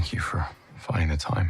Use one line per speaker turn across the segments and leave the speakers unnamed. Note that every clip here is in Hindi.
Thank you for finding the time.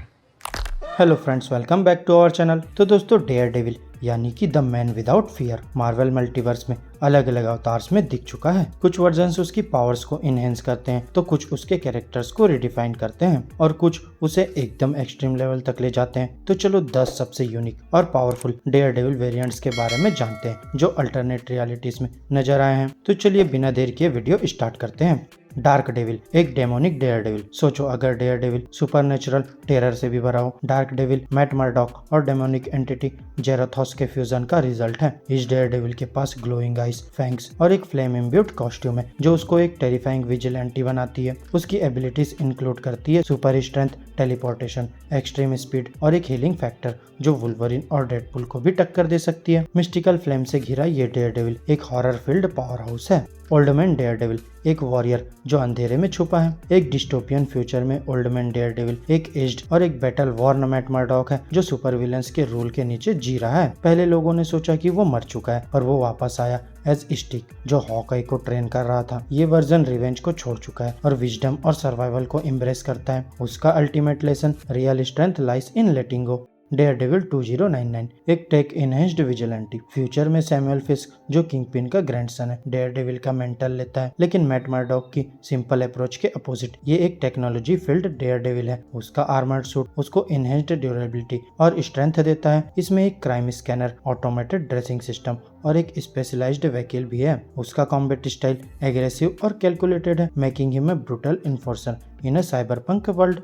Hello friends, welcome back to our channel. तो दोस्तों, डेयर डेविल यानी कि the man without fear Marvel multiverse में अलग अलग अवतार्स में दिख चुका है। कुछ वर्जन्स उसकी पावर्स को इनहेंस करते हैं, तो कुछ उसके कैरेक्टर्स को रिडिफाइन करते हैं और कुछ उसे एकदम एक्सट्रीम लेवल तक ले जाते हैं। तो चलो 10 सबसे यूनिक और पावरफुल डेयर डेविल वेरिएंट्स के बारे में जानते हैं जो अल्टरनेट रियलिटीज में नजर आए हैं। तो चलिए बिना देर किए वीडियो स्टार्ट करते हैं। डार्क डेविल, एक डेमोनिक डेयर डेविल। सोचो अगर डेयर डेविल सुपरनेचुरल टेरर से भी भरा हो। डार्क डेविल मैट मर्डॉक और डेमोनिक एंटिटी जेराथोस के फ्यूजन का रिजल्ट है। इस डेयर डेविल के पास ग्लोइंग आइज, फैंग्स और एक फ्लेम इम्ब्यूट कॉस्ट्यूम है जो उसको एक टेरिफाइंग विजिलेंटी बनाती है। उसकी एबिलिटीज इंक्लूड करती है super strength, teleportation, extreme speed और एक हीलिंग फैक्टर जो वुल्वरिन और डेडपुल को भी टक्कर दे सकती है। मिस्टिकल फ्लेम से घिरा ये डेयर डेविल एक हॉरर फील्ड पावर हाउस है। ओल्ड मैन डेयर डेविल, एक वॉरियर जो अंधेरे में छुपा है। एक डिस्टोपियन फ्यूचर में ओल्ड मैन डेयर डेविल एक एज्ड और एक बैटल वॉर्न मैट मर्डॉक है जो सुपर विलेंस के रूल के नीचे जी रहा है। पहले लोगों ने सोचा कि वो मर चुका है और वो वापस आया एज स्टिक जो हॉकाई को ट्रेन कर रहा था। ये वर्जन रिवेंज को छोड़ चुका है और विजडम और सर्वाइवल को एम्ब्रेस करता है। उसका ultimate lesson real strength lies in letting go. Daredevil 2099, एक टेक इनहेंस्ड विजिलेंटी। फ्यूचर में सैमुअल फिस्क जो किंगपिन का ग्रैंडसन है डेयर डेविल का मेंटल लेता है, लेकिन मैट मर्डॉक की सिंपल अप्रोच के अपोजिट ये एक टेक्नोलॉजी फील्ड डेयर डेविल है। उसका आर्मर्ड सूट उसको इनहेंस्ड ड्यूरेबिलिटी और स्ट्रेंथ देता है। इसमें एक crime scanner, automated dressing system और एक स्पेशलाइज्ड व्हीकल भी है। उसका कॉम्बैट स्टाइल एग्रेसिव और कैलकुलेटेड है, making him a brutal enforcer in a cyberpunk world.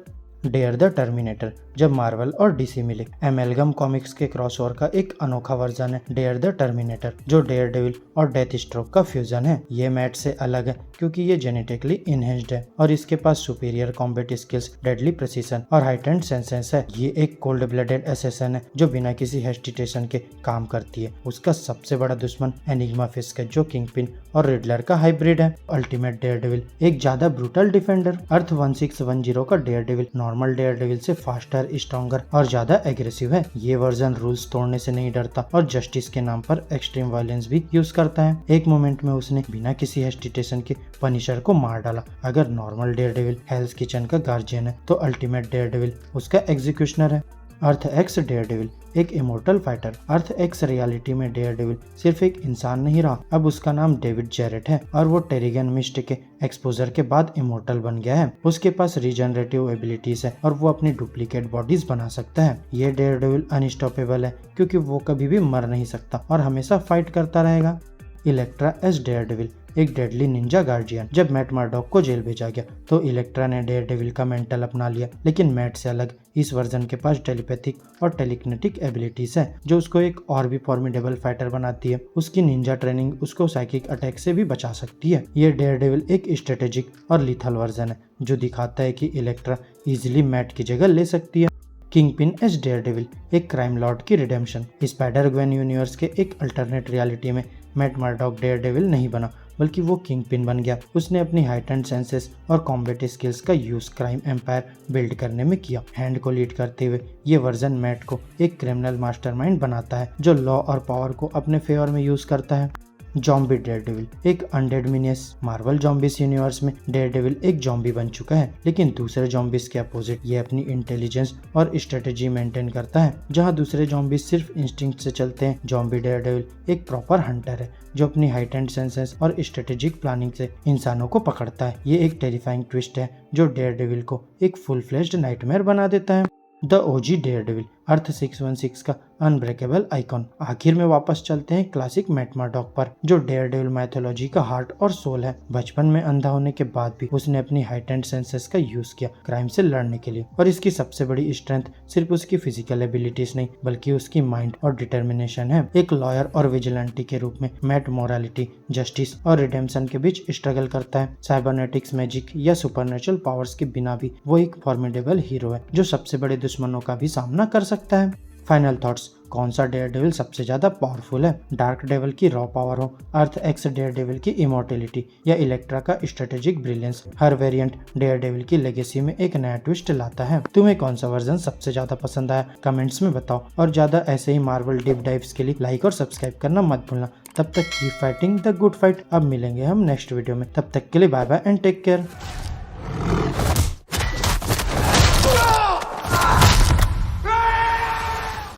Dare the Terminator, जब मार्वल और डीसी मिले एमेलगम कॉमिक्स के क्रॉसओवर का एक अनोखा वर्जन है डेयर द टर्मिनेटर जो डेयर डेविल और डेथ स्ट्रोक का फ्यूजन है। ये मैट से अलग है क्योंकि ये जेनेटिकली इनहेंस्ड है और इसके पास superior combat skills, deadly precision और हाइटेंड सेंसेस है। ये एक कोल्ड ब्लडेड असैसिन है जो बिना किसी हेस्टिटेशन के काम करती है। उसका सबसे बड़ा दुश्मन एनिग्मा फिस्क है जो किंगपिन और रिडलर का हाइब्रिड है। अल्टीमेट डेयर डेविल, एक ज्यादा ब्रूटल डिफेंडर। अर्थ 1610 का Daredevil normal Daredevil से फास्टर, स्ट्रॉन्गर और ज्यादा एग्रेसिव है। ये वर्जन रूल्स तोड़ने से नहीं डरता और जस्टिस के नाम पर एक्सट्रीम वायलेंस भी यूज करता है। एक मोमेंट में उसने बिना किसी हेस्टिटेशन के पनिशर को मार डाला। अगर नॉर्मल डेयर डेविल हेल्स किचन का गार्जियन है तो अल्टीमेट डेयर डेविल उसका एग्जीक्यूशनर है। अर्थ एक्स डेयर डेविल, एक इमोर्टल फाइटर। अर्थ एक्स रियलिटी में डेयर डेविल सिर्फ एक इंसान नहीं रहा, अब उसका नाम डेविड जेरेट है और वो टेरिगन मिस्ट के एक्सपोजर के बाद इमोर्टल बन गया है। उसके पास रीजनरेटिव एबिलिटीज है और वो अपनी डुप्लीकेट बॉडीज बना सकता है। ये डेयर डेविल अनस्टॉपेबल है क्योंकि वो कभी भी मर नहीं सकता और हमेशा फाइट करता रहेगा। इलेक्ट्रा एज डेयर डेविल, एक डेडली निंजा गार्जियन। जब मैट मर्डॉक को जेल भेजा गया तो इलेक्ट्रा ने डेयर डेविल का मेंटल अपना लिया, लेकिन मैट से अलग इस वर्जन के पास टेलीपैथिक और टेलीकिनेटिक एबिलिटीज है जो उसको एक और भी फॉर्मिडेबल फाइटर बनाती है। उसकी निंजा ट्रेनिंग उसको साइकिक अटैक से भी बचा सकती है। ये डेयर डेविल एक स्ट्रेटेजिक और लीथल वर्जन है जो दिखाता है कि इलेक्ट्रा इजिली मैट की जगह ले सकती है। किंगपिन एज डेयर डेविल, एक क्राइम लॉर्ड की रिडेम्पशन। स्पाइडर ग्वेन यूनिवर्स के एक अल्टरनेट रियलिटी में मैट मर्डॉक डेयर डेविल नहीं बना बल्कि वो किंगपिन बन गया। उसने अपनी हाइटेंड सेंसेस और कॉम्बैट स्किल्स का यूज क्राइम एम्पायर बिल्ड करने में किया। हैंड को लीड करते हुए ये वर्जन मैट को एक क्रिमिनल मास्टरमाइंड बनाता है जो लॉ और पावर को अपने फेवर में यूज करता है। जॉम्बी डेयर डेविल, एक अनडेड मिनियस। मार्वल जॉम्बिस यूनिवर्स में डेयर डेविल एक जॉम्बी बन चुका है, लेकिन दूसरे जॉम्बिस के अपोजिट ये अपनी इंटेलिजेंस और स्ट्रेटेजी मेंटेन करता है जहां दूसरे जॉम्बिस सिर्फ इंस्टिंक्ट से चलते हैं। जॉम्बी डेयर डेविल एक प्रॉपर हंटर है जो अपनी हाइटेंड सेंसेस और स्ट्रेटेजिक प्लानिंग से इंसानों को पकड़ता है। ये एक टेरिफाइंग ट्विस्ट है जो डेयर डेविल को एक फुल फ्लेश्ड नाइटमेयर बना देता है। द ओजी डेयर डेविल, अर्थ 616 का अनब्रेकेबल आइकॉन। आखिर में वापस चलते हैं क्लासिक मैट मर्डॉक पर जो डेयर डेविल माइथोलॉजी का हार्ट और सोल है। बचपन में अंधा होने के बाद भी उसने अपनी हाइटेंड सेंसेस का यूज किया क्राइम से लड़ने के लिए और इसकी सबसे बड़ी स्ट्रेंथ सिर्फ उसकी फिजिकल एबिलिटीज नहीं बल्कि उसकी माइंड और डिटर्मिनेशन है। एक लॉयर और विजिलेंटी के रूप में मैट मोरालिटी, जस्टिस और रिडेम्पशन के बीच स्ट्रगल करता है। साइबरनेटिक्स, मैजिक या सुपरनेचुरल पावर्स के बिना भी वो एक फॉर्मिडेबल हीरो है जो सबसे बड़े दुश्मनों का भी सामना कर सकता है। फाइनल थॉट्स, कौन सा डेयर डेविल सबसे ज्यादा पावरफुल है? डार्क डेविल की रॉ पावर हो, अर्थ एक्स डेयर डेविल की इमोर्टेलिटी या इलेक्ट्रा का स्ट्रेटेजिक ब्रिलियंस, हर वेरिएंट डेयर डेविल की लेगेसी में एक नया ट्विस्ट लाता है। तुम्हें कौन सा वर्जन सबसे ज्यादा पसंद आया कमेंट्स में बताओ और ज्यादा ऐसे ही मार्वल डीप डाइव्स के लिए लाइक और सब्सक्राइब करना मत भूलना। तब तक keep fighting the good fight. अब मिलेंगे हम नेक्स्ट वीडियो में, तब तक के लिए bye bye and take care.